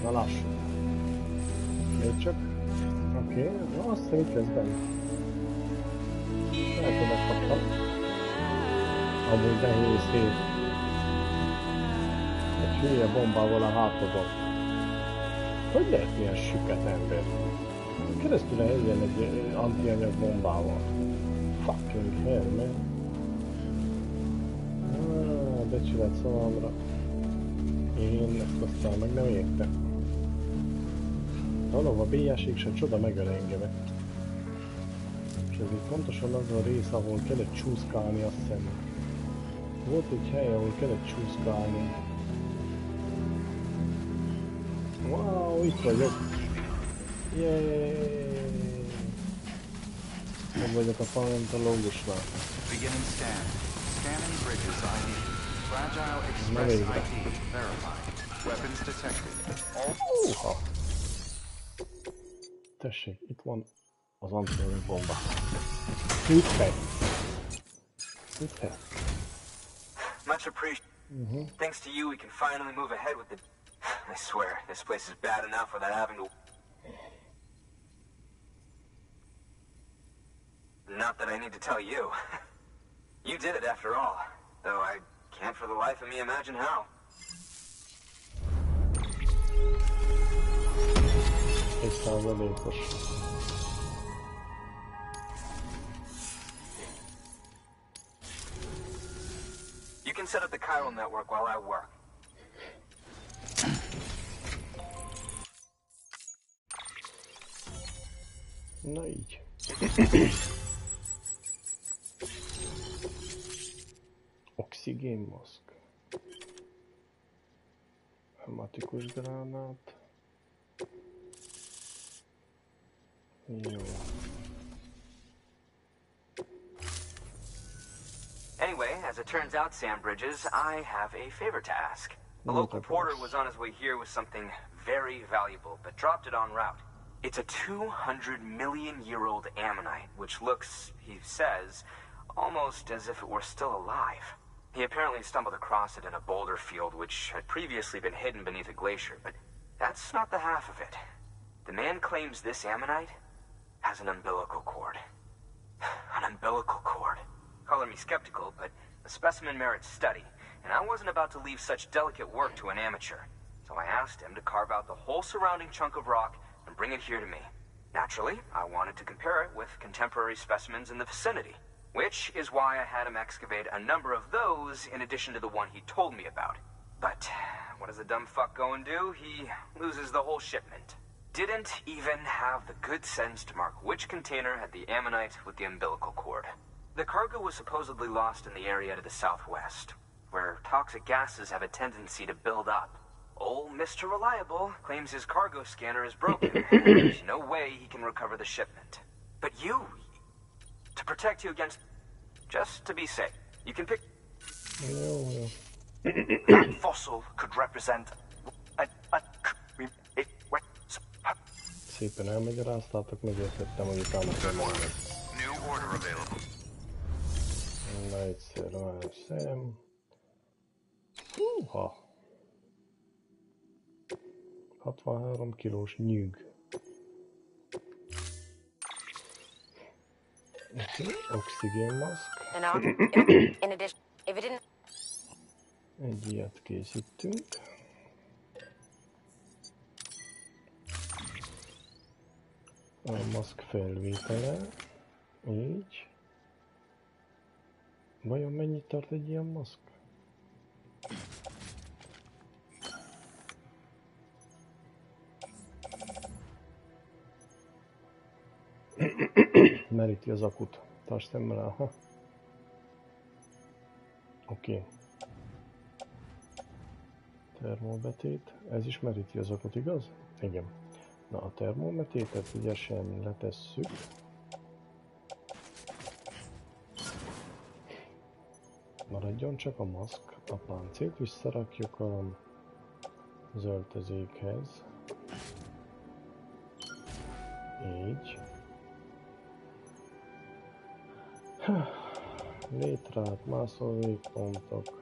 Na lássuk. Még csak. Oké, na azt hiszem itt lesz benne. Lehet, hogy megkaptam. Amúgy nehéz hét. Egy hülye bombával a hátadon. Hogy lehet ilyen süket ember? Keresztül a helyen egy antianyag bombával. Fucking hell, man. Becsület szavamra. Én ezt aztán meg nem értem. Valóban B-jásig sem csoda megöl engemet. És ez itt pontosan az a rész, ahol kellett csúszkálni, azt hiszem. Volt egy hely, ahol kellett csúszkálni. Wow, itt vagyok! Yeeeey! Nem vagyok a paleontológusnál. Beginning scan. Scanning bridges ID. Fragile express ID verified. Weapons detected. Húha! Tessék, itt van az antianyag bomba. Itt fel! Much appreciated. Thanks to you, we can finally move ahead with it. I swear, this place is bad enough without having to... Not that I need to tell you. You did it after all. Though I can't for the life of me imagine how. You can set up the chiral network while I work. Na így. Oxigénmaszk. Hematikus gránát. Jó. Anyway, as it turns out, Sam Bridges, I have a favor to ask. A local porter was on his way here with something very valuable, but dropped it en route. It's a 200-million-year-old ammonite, which looks, he says, almost as if it were still alive. He apparently stumbled across it in a boulder field, which had previously been hidden beneath a glacier, but that's not the half of it. The man claims this ammonite has an umbilical cord. An umbilical cord. Color me skeptical, but the specimen merits study, and I wasn't about to leave such delicate work to an amateur. So I asked him to carve out the whole surrounding chunk of rock and bring it here to me. Naturally, I wanted to compare it with contemporary specimens in the vicinity, which is why I had him excavate a number of those in addition to the one he told me about. But what does a dumb fuck go and do? He loses the whole shipment. Didn't even have the good sense to mark which container had the ammonite with the umbilical cord. The cargo was supposedly lost in the area to the southwest, where toxic gases have a tendency to build up. Old Mr. Reliable claims his cargo scanner is broken. There's no way he can recover the shipment. But you, to protect you against, just to be safe, you can pick... That fossil could represent Szépen elmagyaráztátok, megértettem, hogy utána kell mondani. New order available. Na egyszer már szem. Húha! 63 kilós nyűg. Oxigénmaszk. Egy ilyet készítünk. A maszk felvétele. Így. Vajon mennyit tart egy ilyen maszk? Meríti az akut. Tarts szemmel, aha. Oké. Termobetét. Ez is meríti az akut, igaz? Igen. Na, a termometétet ügyesen letesszük. Maradjon csak a maszk. A páncélt visszarakjuk az öltözékhez. Így. Létrát, mászó végpontok.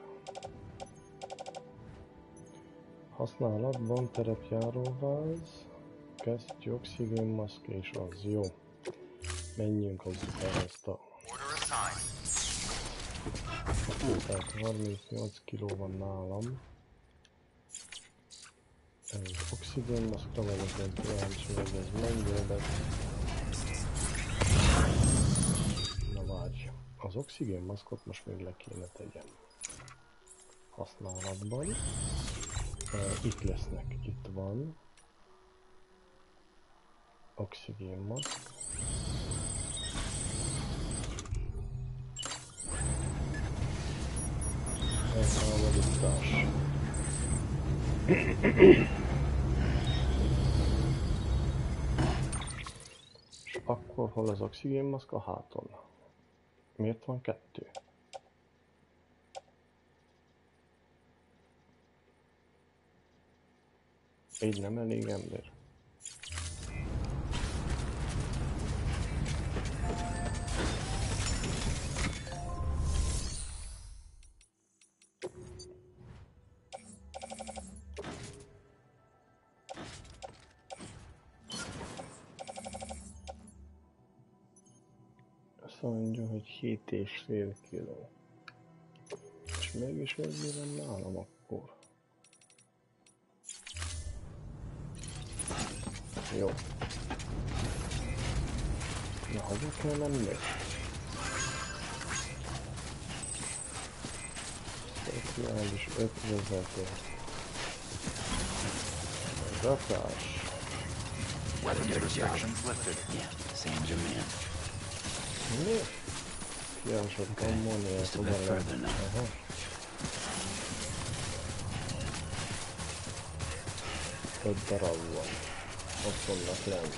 Használatban terepjáróváz. Kesztyű, oxigénmaszk és az jó. Menjünk hozzuk el ezt a... Tehát 38 kiló van nálam. Ez oxigénmaszkra vagyok, én kíváncsi, hogy ez mennyire, de... Na várj, az oxigénmaszkot most még le kéne tegyem. Használatban. Itt lesznek, itt van. Oxigénmaszk. Elszámolítás. És akkor hol az oxigénmaszk? A háton. Miért van kettő? Így nem elég ember. Azt mondja, hogy 7,5 kiló. És mégis ennyi van nálam akkor. Jó. Na, hova kell menni? Speciális ötvezető. Zakás. Weather restrictions lifted. Yeah, Sam Germain. Mi? Kiásott ammónia. Just a bit further now. Aha. Öt darab van. Ott vannak lent.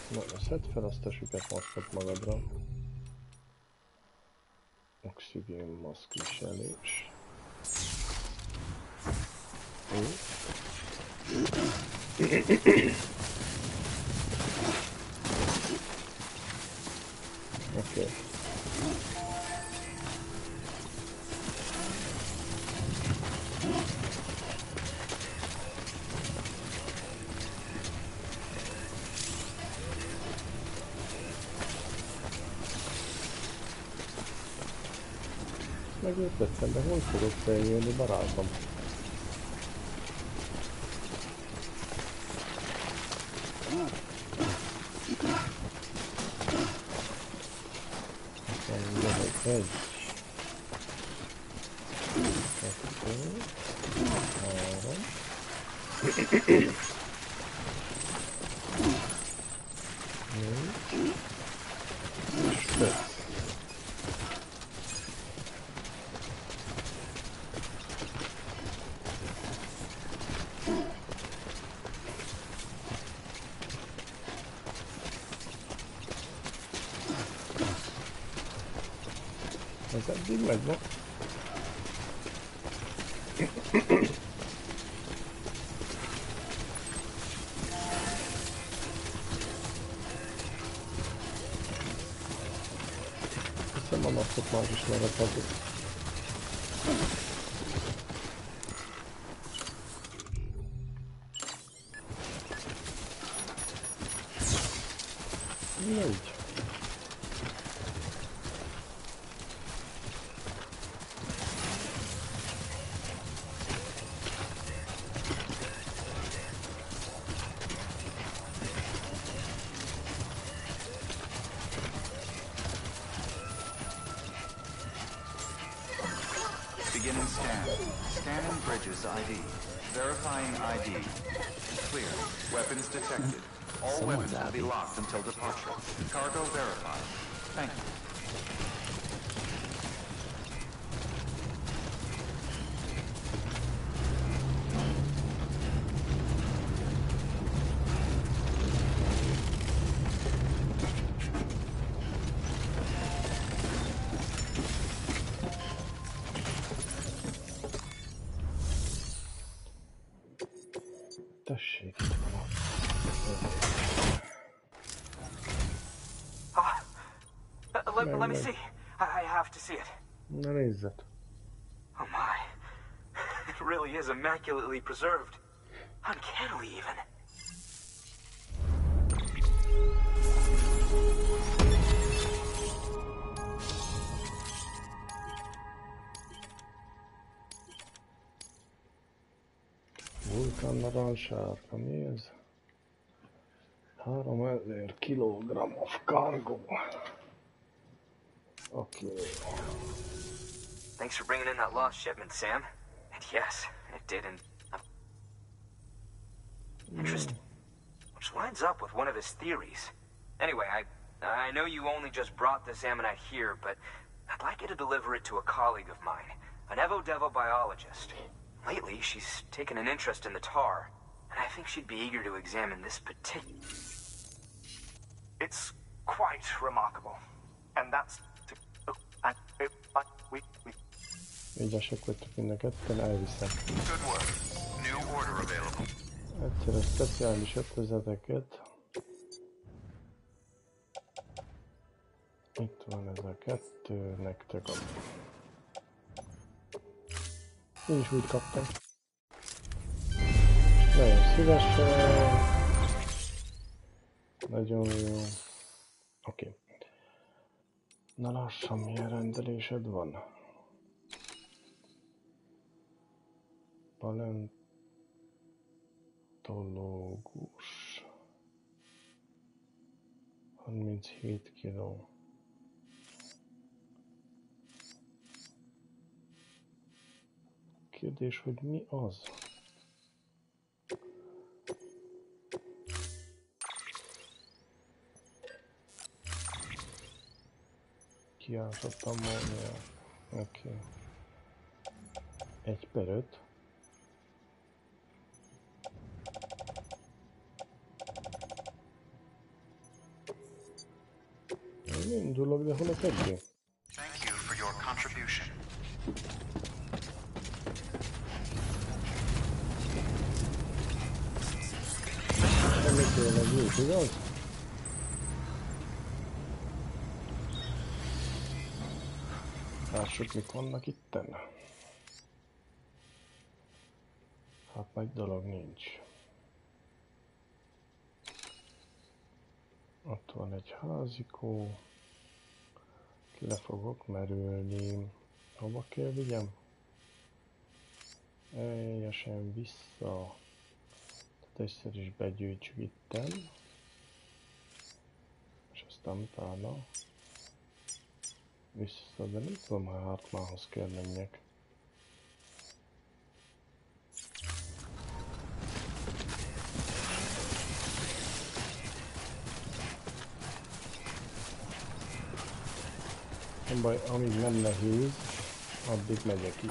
Na, szedd fel azt a süketmaszkot magadra. Oxigénmaszk viselés. Oké. Megértettem, de hogy fogok feljönni, barátom? Egy. Kettő. Három. Négy. És 5. Ez eddig megy, ne? Hiszem a napot már is lerakadjuk. Na így. Beginning scan. Scanning bridges ID. Verifying ID. Clear. Weapons detected. All weapons will be locked until departure. Cargo verified. Thank you. Tessék, itt van a... Let me see. I have to see it. Na nézzet. Oh my. It really is immaculately preserved. Uncannily even. Vulkán narancssárga, mi ez? 3000 kilogramm of cargo. Okay. Thanks for bringing in that lost shipment, Sam. And yes, it did. Interesting. Which lines up with one of his theories. Anyway, I know you only just brought this ammonite here, but I'd like you to deliver it to a colleague of mine, an Evo-Devo biologist. Lately, she's taken an interest in the tar, and I think she'd be eager to examine this particular... It's quite remarkable. And that's... Ügyesek vagytok mind a ketten, elviszem. Good work. New order available. Egyszerre speciális ötvezeteket. Itt van ez a kettő, nektek a... Én is úgy kaptam. Nagyon szívesen. Nagyon jó. Oké. Na lassan, milyen rendelésed van? Paleontológus. 37 kiló. Kérdés, hogy mi az? Kiásott ammónia. Oké. 1/5. Indulok, de hol a többi? Thank you for your contribution. Nem tényleg nincs, igaz? Lássuk, mik vannak itten. Hát nagy dolog nincs. Ott van egy házikó. Ki le fogok merülni. Hova kell vigyem? Teljesen vissza. Tehát egyszer is begyűjtsük itten. És aztán utána vissza, de nem tudom, ha Hartmannhoz kell menjek. Nem baj, amíg nem nehéz, addig megyek így.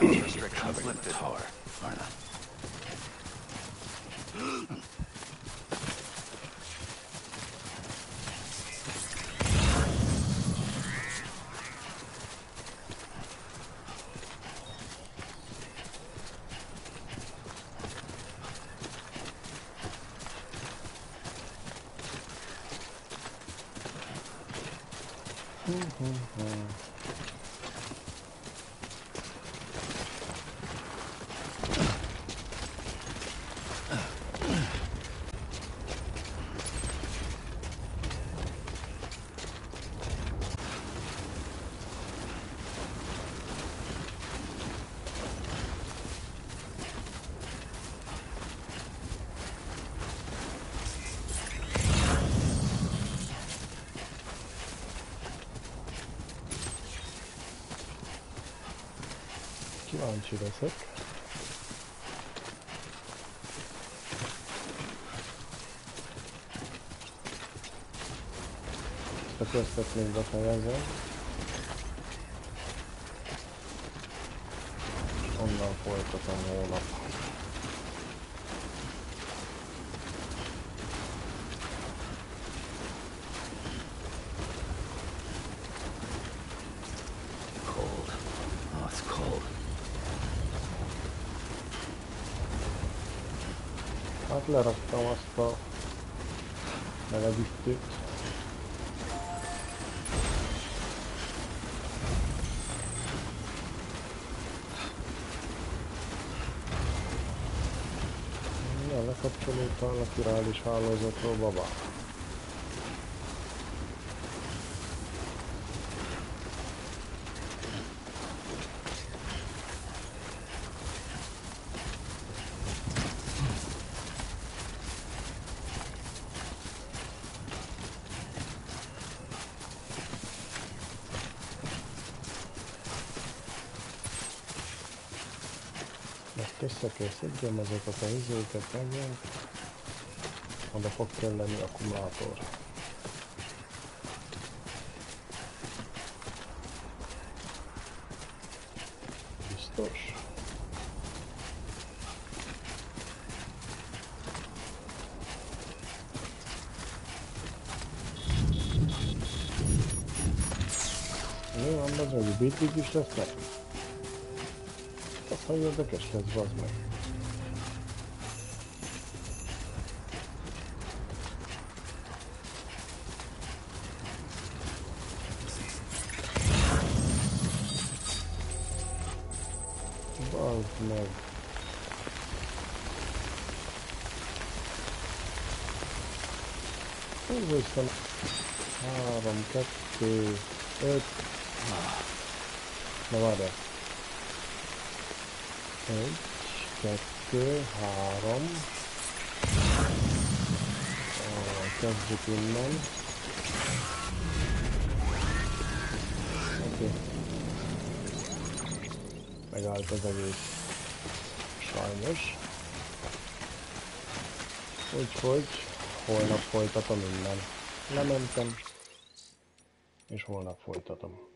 Kíváncsi leszek. Ezt a questet még befejezem. És onnan folytatom holnap. Cold. Oh, it's cold. Hát leraktam azt a melegítőt. Ja, lekapcsolódtam a királyis hálózatról, baba. Most össze kell szedjem azokat a izéket megint. Oda fog kelleni akkumulátor. Biztos? Mi van, az meg bitig is lesznek? Az, ha érdekes lesz, bazd meg. Bazd meg. Hú, Isten. 3, 2, 5. Na várjál. 1, 2, 3. Kezdjük innen. Oké. Megállt az egész. Sajnos. Úgyhogy holnap folytatom innen. Lementem. És holnap folytatom.